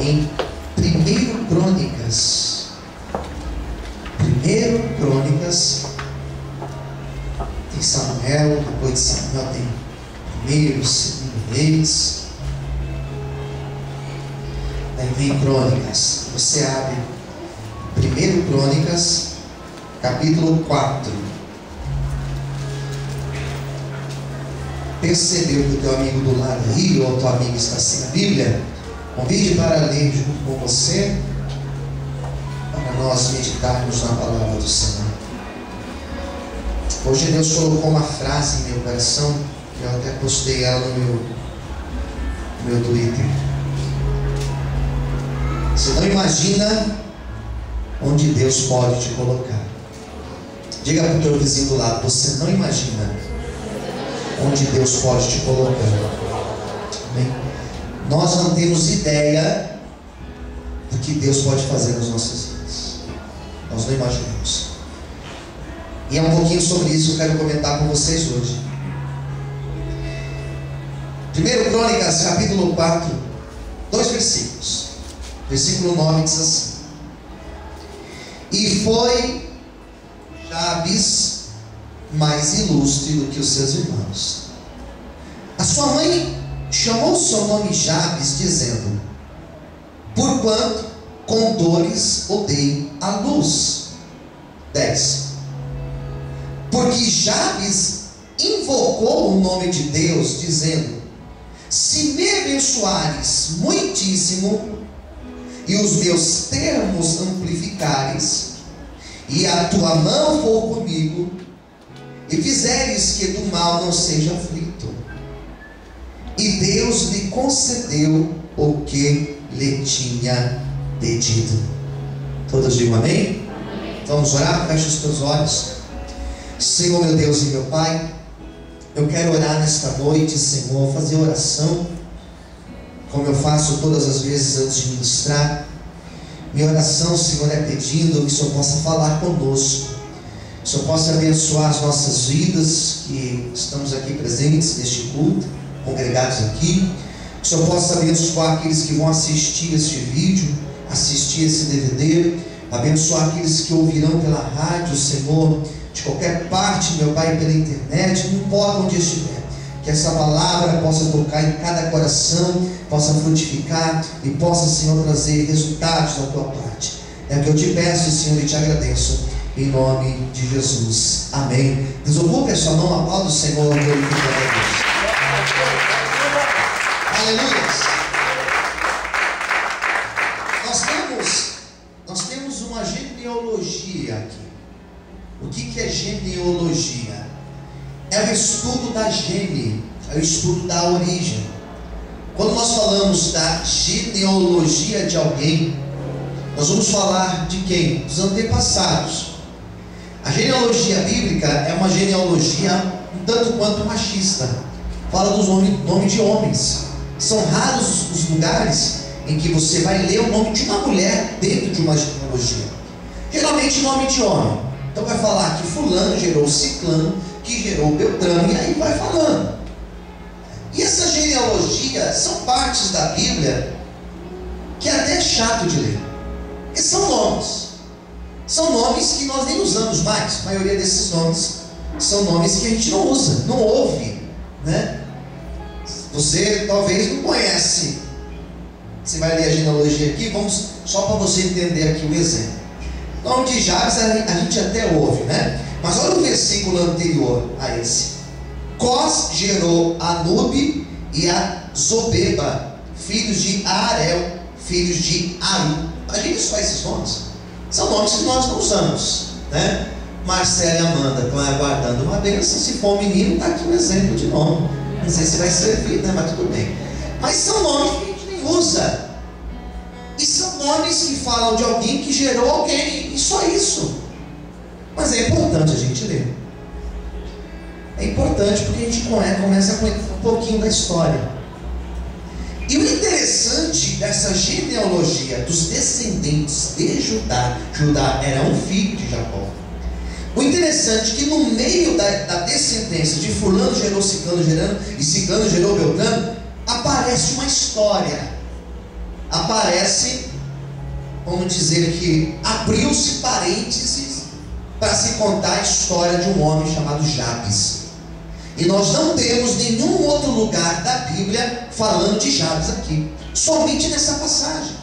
em 1 Crônicas. 1 Crônicas. Tem Samuel, depois de Samuel tem 1º, 2º Reis. Daí vem Crônicas. Você abre 1 Crônicas, capítulo 4. Percebeu que o teu amigo do lado aí, ou o teu amigo está sem a Bíblia? Convide para ler junto com você, para nós meditarmos na palavra do Senhor. Hoje Deus colocou uma frase em meu coração, eu até postei ela no meu Twitter. Você não imagina onde Deus pode te colocar. Diga para o teu vizinho do lado: você não imagina onde Deus pode te colocar. Amém? Nós não temos ideia do que Deus pode fazer nas nossas vidas. Nós não imaginamos. E é um pouquinho sobre isso que eu quero comentar com vocês hoje. 1 Crônicas, capítulo 4, 2 versículos. Versículo 9 diz assim: E foi Jabes mais ilustre do que os seus irmãos. A sua mãe chamou seu nome Jabes, dizendo: Porquanto com dores o dei à luz. 10. Porque Jabes invocou o nome de Deus, dizendo: Se me abençoares muitíssimo, e os meus termos amplificares, e a tua mão for comigo, e fizeres que do mal não seja aflito. E Deus lhe concedeu o que lhe tinha pedido. Todos digam amém? Amém. Vamos orar? Feche os teus olhos. Senhor meu Deus e meu Pai, eu quero orar nesta noite, Senhor, fazer oração, como eu faço todas as vezes antes de ministrar. Minha oração, Senhor, é pedindo que o Senhor possa falar conosco, que o Senhor possa abençoar as nossas vidas, que estamos aqui presentes neste culto, congregados aqui, que o Senhor possa abençoar aqueles que vão assistir este vídeo, assistir esse DVD, abençoar aqueles que ouvirão pela rádio, Senhor, de qualquer parte, meu Pai, pela internet, não importa onde estiver, que essa palavra possa tocar em cada coração, possa frutificar e possa, Senhor, trazer resultados da tua parte. É o que eu te peço, Senhor, e te agradeço, em nome de Jesus. Amém. Desocupe a sua mão, aplaude o Senhor, glorifique a Deus. Aleluia. Nós temos uma genealogia aqui. O que é genealogia? É o estudo da gene, é o estudo da origem. Quando nós falamos da genealogia de alguém, nós vamos falar de quem? Dos antepassados. A genealogia bíblica é uma genealogia um tanto quanto machista. Fala dos nomes de homens. São raros os lugares em que você vai ler o nome de uma mulher dentro de uma genealogia. Geralmente nome de homem. Então vai falar que fulano gerou ciclano, que gerou Beltrano, e aí vai falando. E essa genealogia são partes da Bíblia que é até chato de ler. E são nomes. São nomes que nós nem usamos mais. A maioria desses nomes são nomes que a gente não usa, não ouve, né? Você talvez não conhece. Você vai ler a genealogia aqui, vamos só para você entender aqui o exemplo. O nome de Jabes a gente até ouve, né? Mas olha o versículo anterior a esse. Cós gerou Anube e a Zobeba, filhos de Arel, filhos de Aru. Imagina só esses nomes. São nomes que nós não usamos, né? Marcela e Amanda estão aguardando uma bênção. Se for um menino, está aqui um exemplo de nome. Não sei se vai servir, né? Mas tudo bem. Mas são nomes que a gente nem usa. E são nomes que falam de alguém que gerou alguém, e só isso. Mas é importante a gente ler. É importante porque a gente começa a conhecer um pouquinho da história. E o interessante dessa genealogia dos descendentes de Judá, Judá era um filho de Jacó. O interessante é que no meio da descendência de fulano gerou Ciclano, e Ciclano gerou Beltrano, aparece uma história. aparece, vamos dizer que abriu-se parênteses para se contar a história de um homem chamado Jabes. E nós não temos nenhum outro lugar da Bíblia falando de Jabes aqui, somente nessa passagem.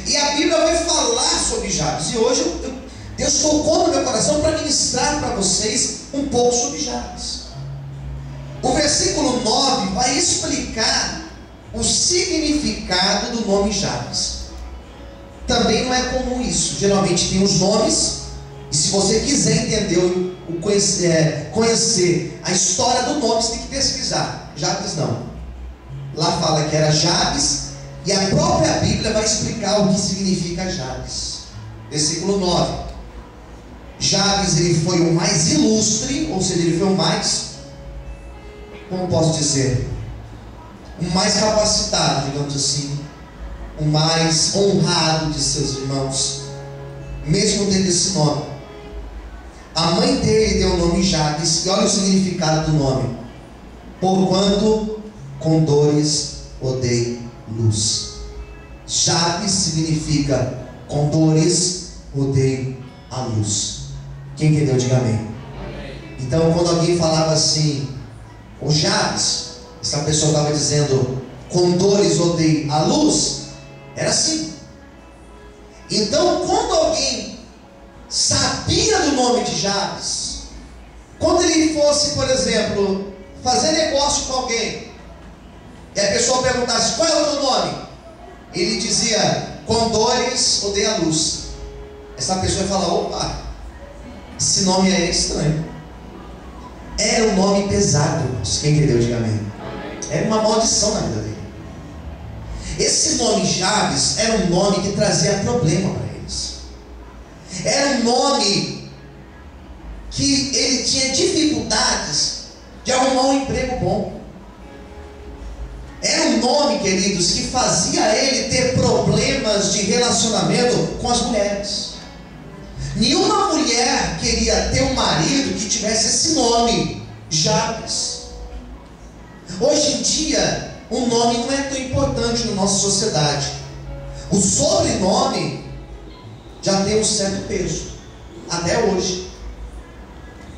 E a Bíblia vai falar sobre Jabes. E hoje Deus tocou no meu coração para ministrar para vocês um pouco sobre Jabes. O versículo 9 vai explicar o significado do nome Jabes. Também não é comum isso. Geralmente tem os nomes, e se você quiser entender conhecer a história do nome, você tem que pesquisar. Jabes não. Lá fala que era Jabes, e a própria Bíblia vai explicar o que significa Jabes. Versículo 9. Jabes, ele foi o mais ilustre, ou seja, ele foi o mais, como posso dizer, o mais capacitado, digamos assim, o mais honrado de seus irmãos, mesmo tendo esse nome. A mãe dele deu o nome Jabes, e olha o significado do nome: porquanto com dores odei luz. Jabes significa com dores odeio a luz. Quem entendeu, diga amém. Então, quando alguém falava assim, o Jabes, essa pessoa estava dizendo com dores odeio a luz, era assim. Então, quando alguém sabia do nome de Jabes, quando ele fosse, por exemplo, fazer negócio com alguém, e a pessoa perguntasse: qual é o teu nome? Ele dizia: com dores odeio a luz. Essa pessoa ia falar: opa, esse nome é estranho. Era um nome pesado. Quem entendeu, diga amém. Era uma maldição na vida dele. Esse nome Jabes era um nome que trazia problema para eles. Era um nome que ele tinha dificuldades de arrumar um emprego bom. Era um nome, queridos, que fazia ele ter problemas de relacionamento com as mulheres. Nenhuma mulher queria ter um marido que tivesse esse nome, Jabes. Hoje em dia, o nome não é tão importante na nossa sociedade. O sobrenome já tem um certo peso, até hoje.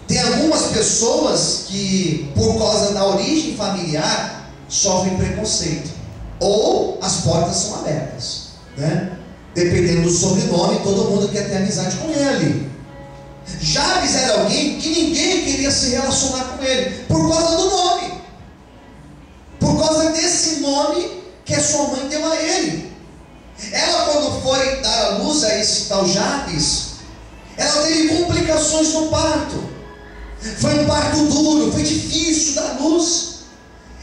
Tem algumas pessoas que, por causa da origem familiar, sofrem preconceito, ou as portas são abertas, né? Dependendo do sobrenome, todo mundo quer ter amizade com ele. Jabes era alguém que ninguém queria se relacionar com ele, por causa do nome, por causa desse nome que a sua mãe deu a ele. Ela, quando foi dar a luz a esse tal Jabes, ela teve complicações no parto. Foi um parto duro, foi difícil dar luz.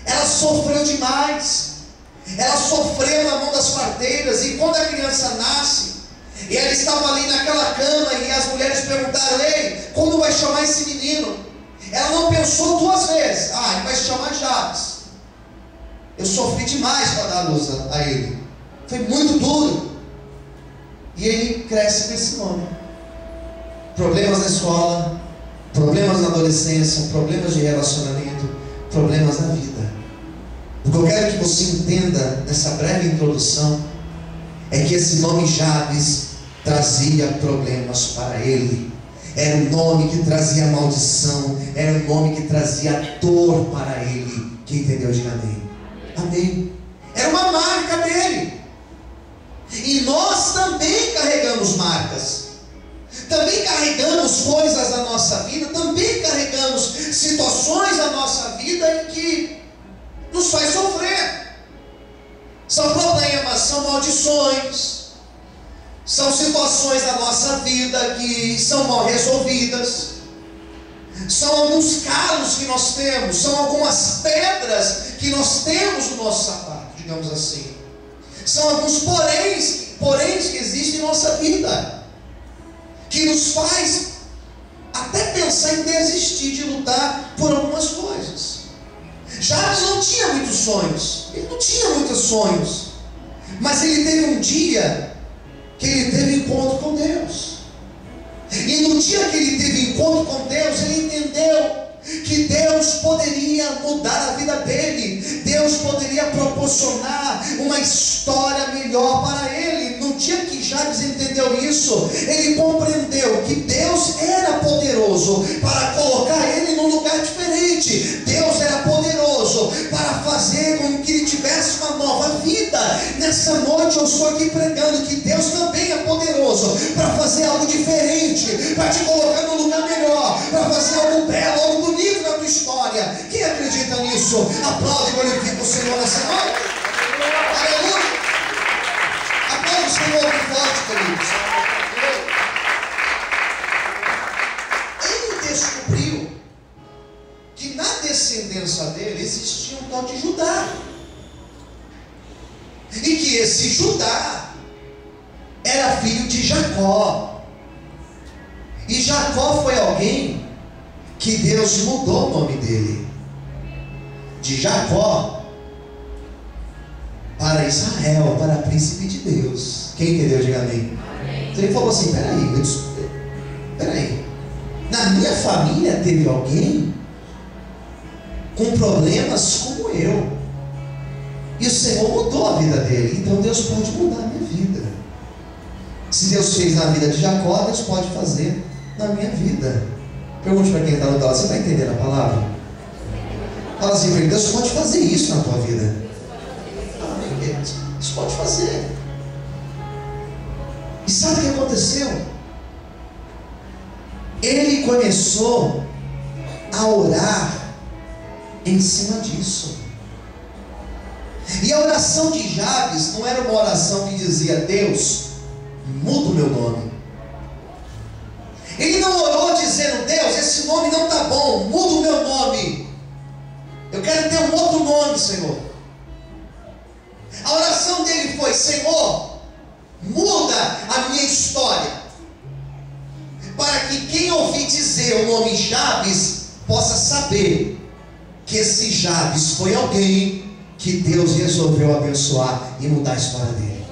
Ela sofreu demais. Ela sofreu na mão das parteiras. E quando a criança nasce, e ela estava ali naquela cama, e as mulheres perguntaram: ei, como vai chamar esse menino? Ela não pensou duas vezes: ah, ele vai se chamar Jabes. Eu sofri demais para dar luz a ele. Foi muito duro. E ele cresce com esse nome. Problemas na escola, problemas na adolescência, problemas de relacionamento, problemas na vida. O que eu quero que você entenda nessa breve introdução é que esse nome Jabes trazia problemas para ele. Era um nome que trazia maldição, era um nome que trazia dor para ele. Quem entendeu, diga amém. Amém. Era uma marca dele. E nós também carregamos marcas. Também carregamos coisas na nossa vida, também carregamos situações na nossa vida em que nos faz sofrer. São problemas, são maldições, são situações da nossa vida que são mal resolvidas, são alguns calos que nós temos, são algumas pedras que nós temos no nosso sapato, digamos assim. São alguns poréns que existem em nossa vida, que nos faz até pensar em desistir de lutar por algumas coisas. Jabes não tinha muitos sonhos, ele não tinha muitos sonhos, mas ele teve um dia que ele teve encontro com Deus. E no dia que ele teve encontro com Deus, ele entendeu que Deus poderia mudar a vida dele. Deus poderia proporcionar uma história história melhor para ele. No dia que Jabes entendeu isso, ele compreendeu que Deus era poderoso para colocar ele num lugar diferente. Deus era poderoso para fazer com que ele tivesse uma nova vida. Nessa noite eu estou aqui pregando que Deus também é poderoso para fazer algo diferente, para te colocar num lugar melhor, para fazer algo belo, algo bonito na tua história. Quem acredita nisso? Aplaude e glorifica o Senhor nessa noite. Aleluia! Aplaude o Senhor muito forte, queridos. Ele descobriu que na descendência dele existia um tal de Judá, e que esse Judá era filho de Jacó. E Jacó foi alguém que Deus mudou o nome dele de Jacó para Israel, para príncipe de Deus. Quem entendeu? Diga amém. Então ele falou assim: peraí, na minha família teve alguém com problemas como eu, e o Senhor mudou a vida dele, então Deus pode mudar a minha vida. Se Deus fez na vida de Jacó, Deus pode fazer na minha vida. Pergunte para quem está no outro lado: você está entendendo a palavra? Fala assim para ele: Deus pode fazer isso na tua vida. Deus pode fazer. E sabe o que aconteceu? Ele começou a orar em cima disso. E a oração de Jabes não era uma oração que dizia: Deus, muda o meu nome. Ele não orou dizendo: Deus, esse nome não está bom, muda o meu nome, eu quero ter um outro nome, Senhor. A oração dele foi: Senhor, muda a minha história, para que quem ouvir dizer o nome Jabes possa saber que esse Jabes foi alguém que Deus resolveu abençoar e mudar a história dele.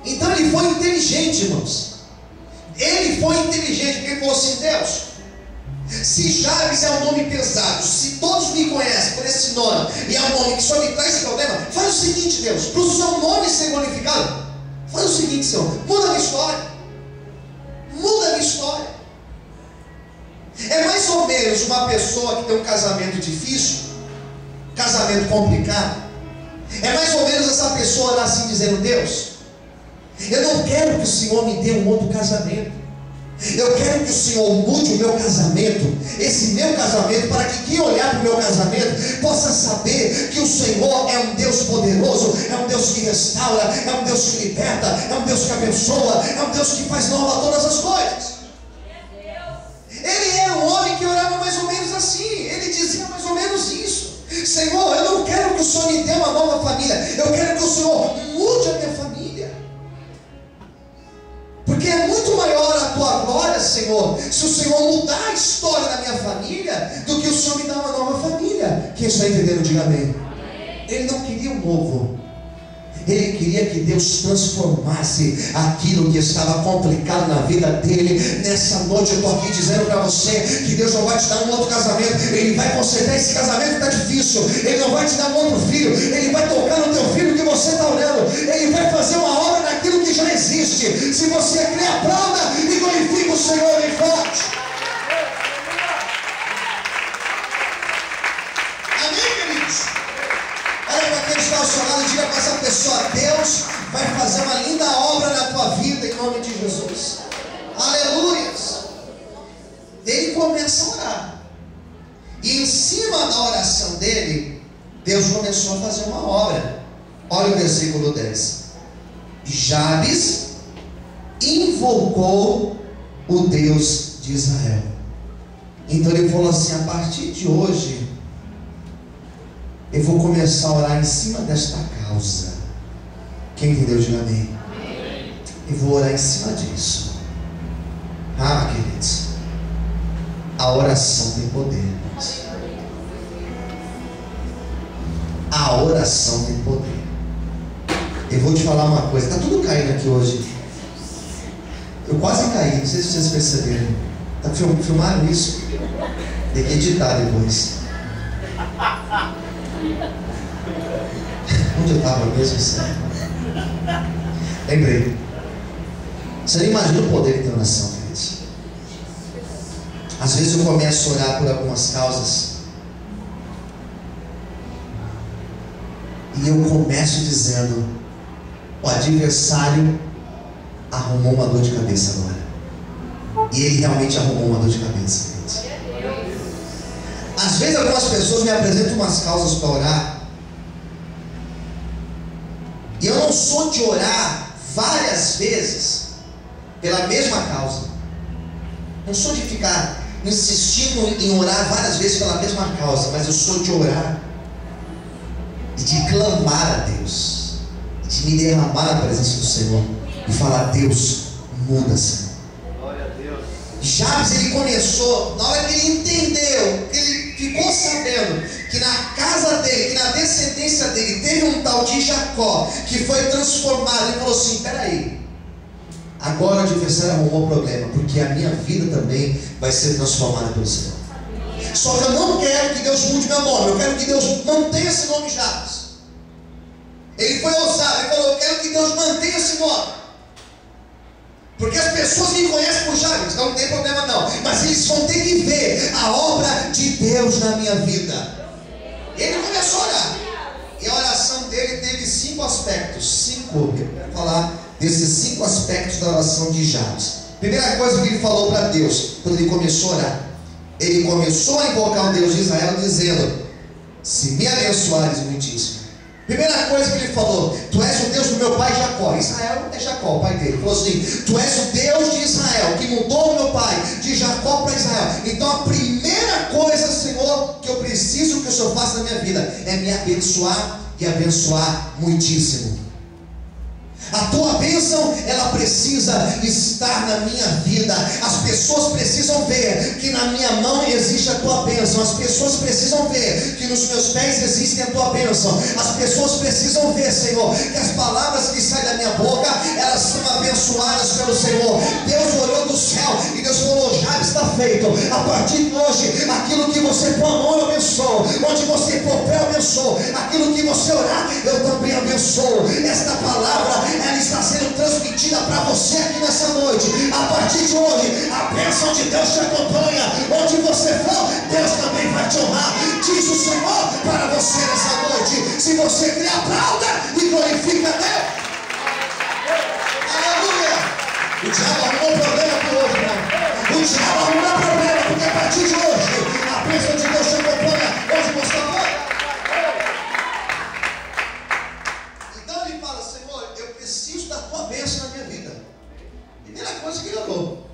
Então ele foi inteligente, irmãos. Ele foi inteligente, porque ele falou assim: Deus, se Jabes é um nome pesado, se todos me conhecem por esse nome, e é um nome que só me traz problema, faz o seguinte, Deus, para o seu nome ser glorificado, faz o seguinte, Senhor, muda a minha história. Muda a minha história. É mais ou menos uma pessoa que tem um casamento difícil, casamento complicado. É mais ou menos essa pessoa lá assim dizendo: Deus, eu não quero que o Senhor me dê um outro casamento, eu quero que o Senhor mude o meu casamento, esse meu casamento, para que quem olhar para o meu casamento possa saber que o Senhor é um Deus poderoso, é um Deus que restaura, é um Deus que liberta, é um Deus que abençoa, é um Deus que faz nova todas as coisas. Ele era um homem que orava mais ou menos assim. Ele dizia mais ou menos isso: Senhor, eu não quero que o Senhor me dê uma nova família, eu quero que o Senhor mude a minha família, porque é muito maior a tua glória, Senhor, se o Senhor mudar a história da minha família, do que o Senhor me dar uma nova família. Quem está entendendo, diga amém. Ele não queria um novo, ele queria que Deus transformasse aquilo que estava complicado na vida dele. Nessa noite eu estou aqui dizendo para você que Deus não vai te dar um outro casamento, Ele vai consertar esse casamento que está difícil. Ele não vai te dar um outro filho, Ele vai tocar no teu filho que você está orando, Ele vai fazer uma obra naquilo que já existe. Se você crê, aplauda e glorifica o Senhor bem forte. Amém, queridos? Olha para quem está ao seu lado e diga para essa pessoa: Deus vai fazer uma linda obra na tua vida em nome de Jesus. Aleluias. Ele começa a orar, e em cima da oração dele, Deus começou a fazer uma obra. Olha o versículo 10. Jabes invocou o Deus de Israel. Então ele falou assim: a partir de hoje eu vou começar a orar em cima desta causa. Quem entendeu, diga amém. Eu vou orar em cima disso. Ah, queridos, a oração tem poder. A oração tem poder. Eu vou te falar uma coisa. Está tudo caindo aqui hoje. Eu quase caí, não sei se vocês perceberam. Filmaram isso? Tem que editar depois. Onde eu estava mesmo? Lembrei. Você não imagina o poder que tem oração, queridos. Às vezes eu começo a orar por algumas causas e eu começo dizendo: o adversário arrumou uma dor de cabeça agora. E ele realmente arrumou uma dor de cabeça, queridos. Às vezes algumas pessoas me apresentam umas causas para orar e eu não sou de orar várias vezes pela mesma causa. Não sou de ficar insistindo em orar várias vezes pela mesma causa, mas eu sou de orar e de clamar a Deus, de me derramar na presença do Senhor e falar: Deus, muda, Senhor. Glória a Deus. Jabes, ele começou, na hora que ele entendeu, que ele ficou sabendo que na casa dele, que na descendência dele teve um tal de Jacó que foi transformado, ele falou assim: peraí, agora o adversário arrumou o problema, porque a minha vida também vai ser transformada pelo Senhor. Só que eu não quero que Deus mude meu nome, eu quero que Deus mantenha esse nome Jabes. Ele foi ousado, ele falou: eu quero que Deus mantenha esse nome, porque as pessoas me conhecem por Jabes, então não tem problema não, mas eles vão ter que ver a obra de Deus na minha vida. Ele começou a orar, e a oração dele teve 5 aspectos. Eu quero falar desses 5 aspectos da oração de Jabes. Primeira coisa que ele falou para Deus, quando ele começou a orar, ele começou a invocar o Deus de Israel, dizendo: se me abençoares muitíssimo. Primeira coisa que ele falou: tu és o Deus do meu pai Jacó. Israel é Jacó, o pai dele. Ele falou assim: tu és o Deus de Israel, que mudou o meu pai de Jacó para Israel. Então a primeira coisa, Senhor, que eu preciso que o Senhor faça na minha vida é me abençoar e abençoar muitíssimo. A tua bênção, ela precisa estar na minha vida. As pessoas precisam ver que na minha mão existe a tua bênção. As pessoas precisam ver que nos meus pés existe a tua bênção. As pessoas precisam ver, Senhor, que as palavras que saem da minha boca, elas são abençoadas pelo Senhor. Deus olhou do céu e Deus falou: já está feito. A partir de hoje, aquilo que você pôr a mão, eu abençoo. Onde você pôr o pé, eu abençoo. Aquilo que você orar, eu também abençoo. Esta palavra, ela está sendo transmitida para você aqui nessa noite. A partir de hoje, a bênção de Deus te acompanha. Onde você for, Deus também vai te honrar. Diz o Senhor para você nessa noite. Se você crê, aplauda e glorifica a Deus. Aleluia. O diabo arrumou problema por hoje, não. O diabo arrumou problema, porque a partir de hoje, a bênção de Deus te acompanha onde você for. Primeira coisa que ele orou.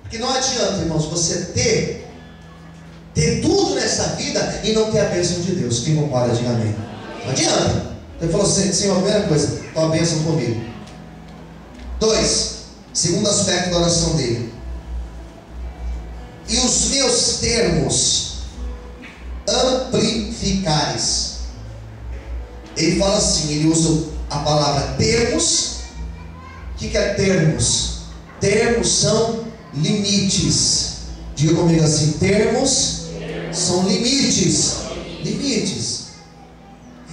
Porque não adianta, irmãos, você ter tudo nessa vida e não ter a bênção de Deus. Quem concorda, diga amém. Não adianta. Ele falou assim: Senhor, primeira coisa, tua bênção comigo. 2, segundo aspecto da oração dele: e os meus termos amplificares. Ele fala assim, ele usa a palavra termos. O que é termos? Termos são limites. Diga comigo assim: termos são limites. Limites.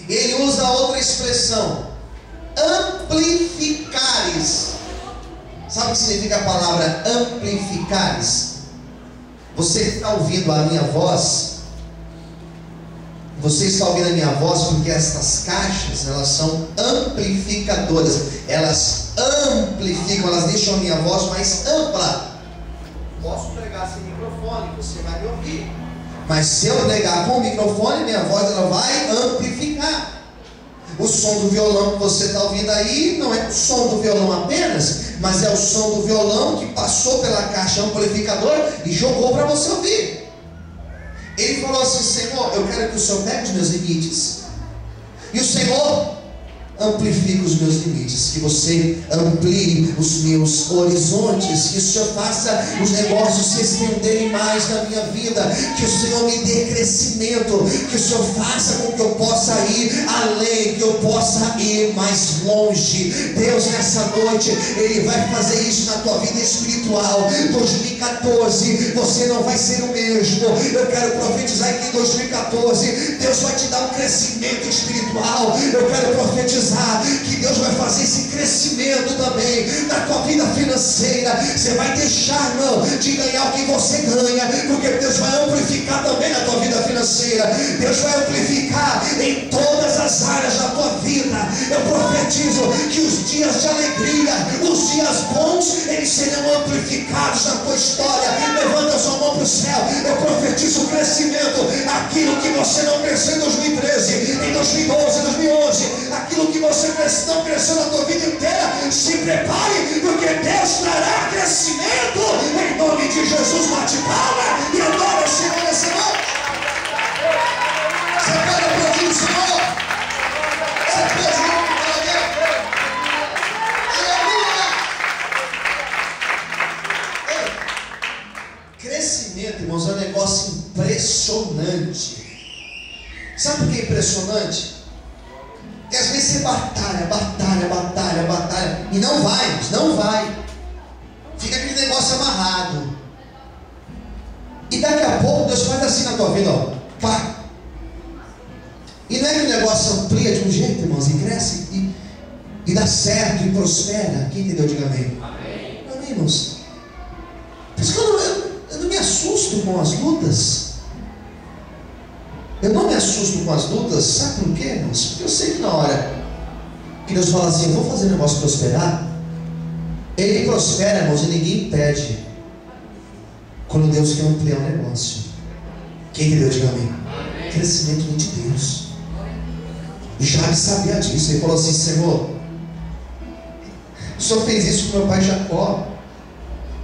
Ele usa outra expressão: amplificares. Sabe o que significa a palavra amplificares? Você está ouvindo a minha voz? Você está ouvindo a minha voz porque estas caixas, elas são amplificadoras. Elas amplificam, elas deixam a minha voz mais ampla. Posso pregar sem microfone, você vai me ouvir. Mas se eu pregar com o microfone, minha voz ela vai amplificar. O som do violão que você está ouvindo aí não é o som do violão apenas, mas é o som do violão que passou pela caixa amplificadora e jogou para você ouvir. Ele falou assim: Senhor, eu quero que o Senhor pegue os meus limites. E o Senhor amplifique os meus limites, que você amplie os meus horizontes, que o Senhor faça os negócios se estenderem mais na minha vida, que o Senhor me dê crescimento, que o Senhor faça com que eu possa ir além, que eu possa ir mais longe. Deus, nessa noite, Ele vai fazer isso na tua vida espiritual. 2014, você não vai ser o mesmo. Eu quero profetizar que em 2014, Deus vai te dar um crescimento espiritual. Eu quero profetizar que Deus vai fazer esse crescimento também na tua vida financeira. Você vai deixar, irmão, de ganhar o que você ganha, porque Deus vai amplificar também na tua vida financeira. Deus vai amplificar em todas as áreas da tua vida. Eu profetizo que os dias de alegria, os dias bons, eles serão amplificados na tua história. Levanta a sua mão para o céu. Eu profetizo o crescimento, aquilo que você não cresceu em 2013, em 2012, 2011, aquilo que você não cresceu na tua vida inteira. Se prepare, porque Deus trará crescimento em nome de Jesus. Bate palma e adora o Senhor nessa noite. Você pode aplaudir o Senhor? Você pode aplaudir? Aleluia! Crescimento, irmãos, é um negócio impressionante. Sabe por que é impressionante? Porque às vezes você batalha e não vai. Fica aquele negócio amarrado. E daqui a pouco Deus faz assim na tua vida, ó. Pá. E não é que o negócio amplia de um jeito, irmãos, e cresce e dá certo e prospera. Quem entendeu? Diga amém. Amém, irmãos. Por isso que eu não me assusto com as lutas. Eu não me assusto com as lutas, sabe por quê, irmãos? Porque eu sei que na hora que Deus fala assim, eu vou fazer o negócio prosperar, Ele prospera, irmãos, e ninguém impede. Quando Deus quer ampliar o negócio. Quem entendeu? Diga amém. Crescimento vem de Deus. E Jabes sabia disso. Ele falou assim, Senhor, o Senhor fez isso com meu pai Jacó.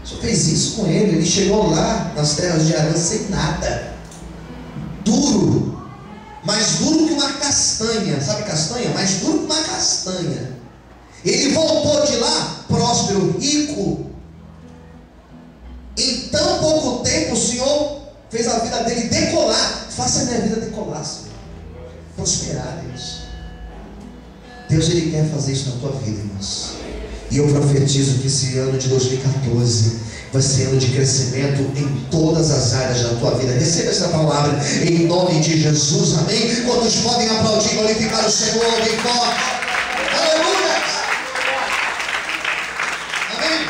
O Senhor fez isso com ele. Ele chegou lá nas terras de Arã sem nada. Duro, mais duro que uma castanha. Sabe castanha? Mais duro que uma castanha. Ele voltou de lá próspero, rico. Em tão pouco tempo o Senhor fez a vida dele decolar. Faça a minha vida decolar, Senhor. Prosperar, Deus. Deus, Ele quer fazer isso na tua vida, irmãos. E eu profetizo que esse ano de 2014 vai ser ano de crescimento em todas as áreas da tua vida. Receba essa palavra em nome de Jesus, amém? Quantos podem aplaudir e glorificar o Senhor bem forte? Aleluia! Amém?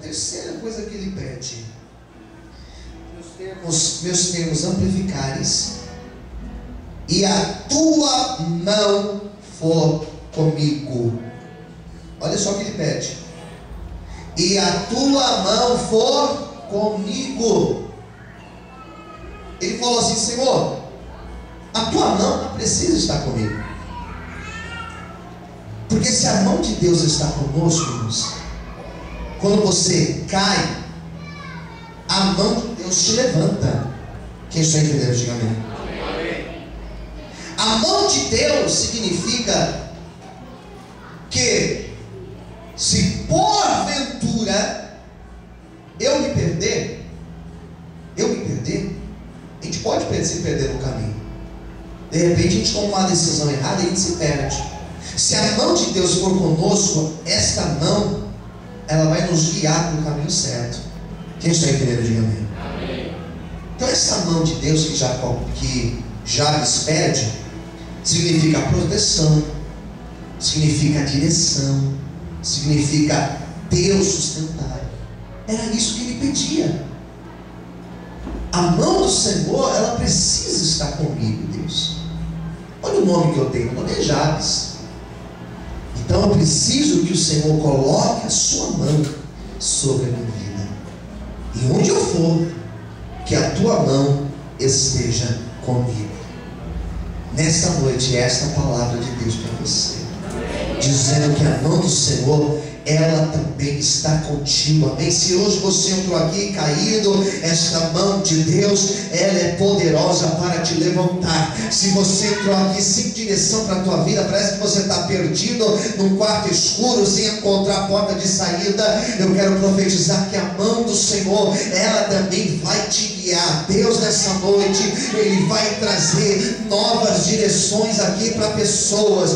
Terceira coisa que Ele pede, meus termos amplificares, e a tua mão for comigo. Olha só o que Ele pede. E a tua mão for comigo. Ele falou assim, Senhor, a tua mão não precisa estar comigo. Porque se a mão de Deus está conosco, irmãos, quando você cai, a mão de Deus te levanta. Quem está entendendo? Diga amém. A mão de Deus significa que se porventura eu me perder, a gente pode se perder no caminho. De repente a gente toma uma decisão errada e a gente se perde. Se a mão de Deus for conosco, esta mão, ela vai nos guiar para o caminho certo. Quem está entendendo? Diga amém. Então essa mão de Deus que Jabes pede, significa proteção, significa direção, significa Deus sustentar. Era isso que ele pedia. A mão do Senhor, ela precisa estar comigo, Deus. Olha o nome que eu tenho, o nome é Jabes. Então eu preciso que o Senhor coloque a sua mão sobre a minha vida. E onde eu for, que a tua mão esteja comigo. Nesta noite, esta palavra de Deus para você, dizendo que a mão do Senhor, ela também está contigo, amém? Se hoje você entrou aqui caído, esta mão de Deus, ela é poderosa para te levantar. Se você entrou aqui sem direção para a tua vida, parece que você está perdido num quarto escuro, sem encontrar a porta de saída, eu quero profetizar que a mão do Senhor, ela também vai te guiar. Deus, nessa noite, Ele vai trazer novas direções aqui para pessoas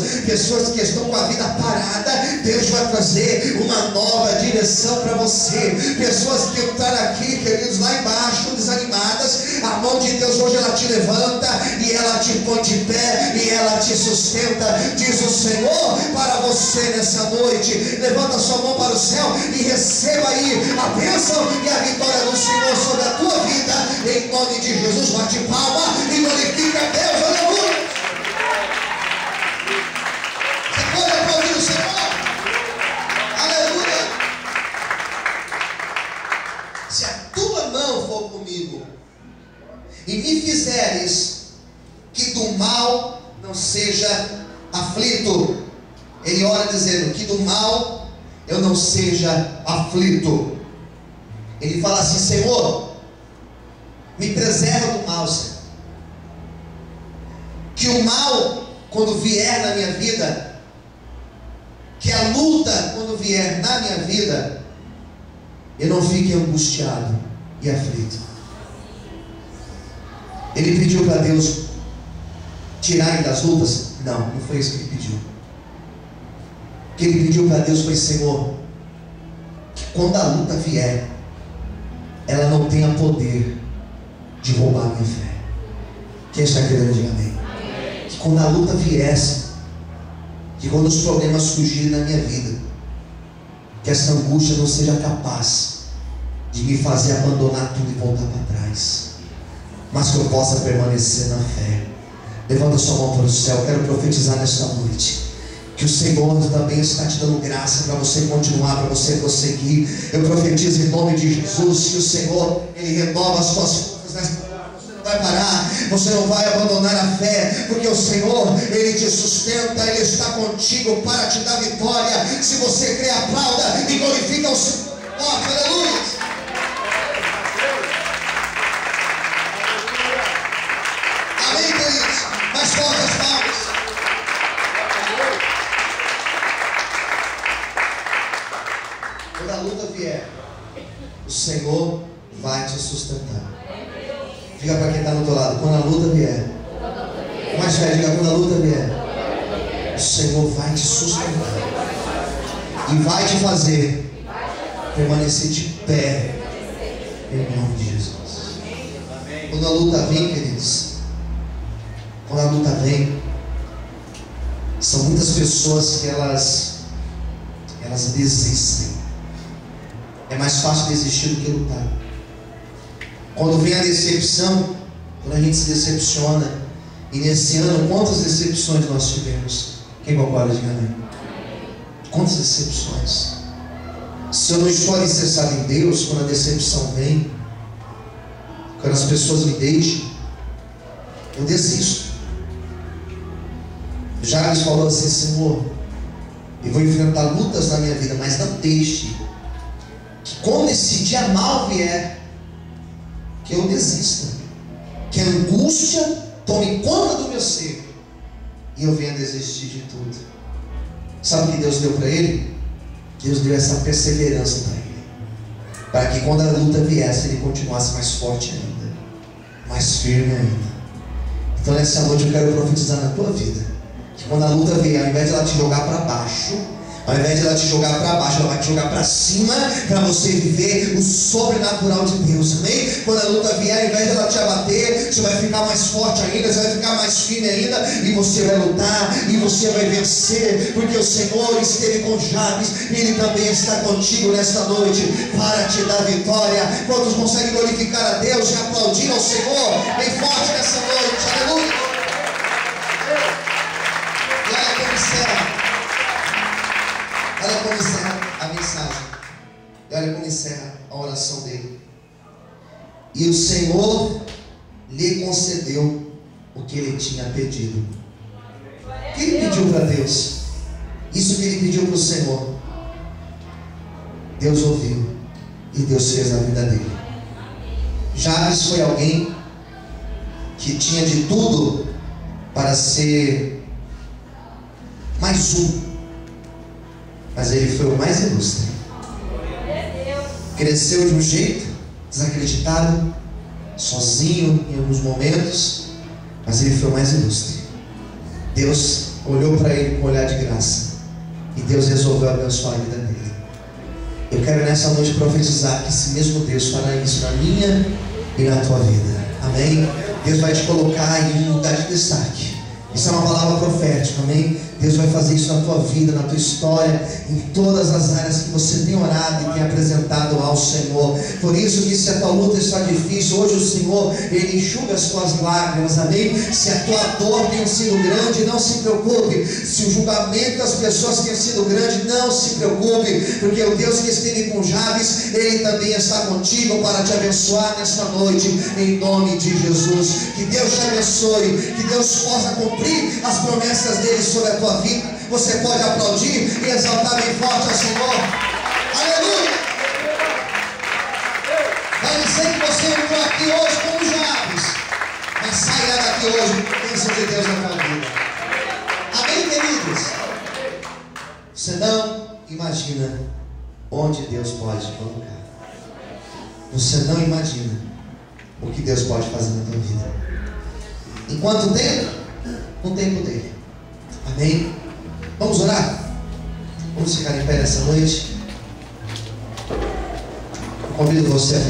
que estão com a vida parada. Deus vai trazer uma nova direção para você. Pessoas que entraram aqui, queridos, lá embaixo, desanimadas, a mão de Deus hoje ela te levanta e ela te põe de pé e ela te sustenta. Diz o Senhor para você nessa noite. Levanta sua mão para o céu e receba aí a bênção e a vitória do Senhor sobre a tua vida, em nome de Jesus. Bate palma e glorifica a Deus, aleluia. Você pode aplaudir o Senhor? Aleluia. Se a tua mão for comigo e me fizeres que do mal não seja aflito. Ele ora dizendo que do mal eu não seja aflito. Ele fala assim: Senhor, me preserva do mal, Senhor. Que o mal, quando vier na minha vida, que a luta, quando vier na minha vida, eu não fique angustiado e aflito. Ele pediu para Deus tirar ele das lutas? Não foi isso que ele pediu. O que ele pediu para Deus foi: Senhor, que quando a luta vier, ela não tenha poder de roubar a minha fé. Quem está querendo dizer amém? Que quando a luta viesse, que quando os problemas surgirem na minha vida, que essa angústia não seja capaz de me fazer abandonar tudo e voltar para trás, mas que eu possa permanecer na fé. Levanta sua mão para o céu. Quero profetizar nesta noite que o Senhor também está te dando graça para você continuar, para você prosseguir. Eu profetizo em nome de Jesus que o Senhor, Ele renova as suas forças nesta noite. Você não vai parar, você não vai abandonar a fé, porque o Senhor, Ele te sustenta, Ele está contigo para te dar vitória. Se você crê, aplauda e glorifica o Senhor. Aleluia. Amém, queridos? Mais forte as palmas. Quando a luta vier, o Senhor vai te sustentar. Diga para quem está no teu lado: quando a luta vier, mais fé, diga: quando a luta vier, o Senhor vai te sustentar e vai te fazer permanecer de pé, em nome de Jesus. Quando a luta vem, queridos, quando a luta vem, são muitas pessoas que elas desistem. É mais fácil desistir do que lutar. Quando vem a decepção, quando a gente se decepciona, e nesse ano, quantas decepções nós tivemos? Quem concorda, diga amém. Quantas decepções? Se eu não estou alicerçado em Deus, quando a decepção vem, quando as pessoas me deixam, eu desisto. Jabes falou assim: Senhor, eu vou enfrentar lutas na minha vida, mas não deixe que quando esse dia mal vier, que eu desista, que a angústia tome conta do meu ser e eu venha desistir de tudo. Sabe o que Deus deu para ele? Deus deu essa perseverança para ele, para que quando a luta viesse, ele continuasse mais forte ainda, mais firme ainda. Então nessa noite eu quero profetizar na tua vida que quando a luta vier, ao invés de ela te jogar para baixo, ao invés de ela te jogar para baixo, ela vai te jogar para cima, para você viver o sobrenatural de Deus, amém? Quando a luta vier, ao invés de ela te abater, você vai ficar mais forte ainda, você vai ficar mais firme ainda, e você vai lutar, e você vai vencer, porque o Senhor esteve com Jabes, e Ele também está contigo nesta noite, para te dar vitória. Quantos conseguem glorificar a Deus e aplaudir ao Senhor bem forte nessa noite? Aleluia! E olha como encerra. Olha como encerra a mensagem. E olha como encerra a oração dele. E o Senhor lhe concedeu o que ele tinha pedido. O que ele pediu para Deus? Isso que ele pediu para o Senhor. Deus ouviu e Deus fez na vida dele. Jabes foi alguém que tinha de tudo para ser mais um, mas ele foi o mais ilustre. Cresceu de um jeito desacreditado, sozinho em alguns momentos, mas ele foi o mais ilustre. Deus olhou para ele com um olhar de graça e Deus resolveu abençoar a vida dele. Eu quero nessa noite profetizar que esse mesmo Deus fará isso na minha e na tua vida. Amém? Deus vai te colocar em um lugar de destaque. Isso é uma palavra profética, amém? Deus vai fazer isso na tua vida, na tua história, em todas as áreas que você tem orado e tem apresentado ao Senhor. Por isso que se a tua luta está difícil, hoje o Senhor, Ele enxuga as tuas lágrimas, amém? Se a tua dor tem sido grande, não se preocupe. Se o julgamento das pessoas tem sido grande, não se preocupe, porque o Deus que esteve com Jabes, Ele também está contigo para te abençoar nesta noite, em nome de Jesus. Que Deus te abençoe, que Deus possa cumprir as promessas dele sobre a tua vida. Você pode aplaudir e exaltar bem forte ao Senhor. Aleluia! Vai dizer que você entrou aqui hoje como Jabes, mas sairá daqui hoje com bênção de Deus na tua vida. Amém, queridos? Você não imagina onde Deus pode te colocar. Você não imagina o que Deus pode fazer na tua vida. Em quanto tempo? No tempo dele. Amém? Vamos orar? Vamos ficar em pé nessa noite? Eu convido você a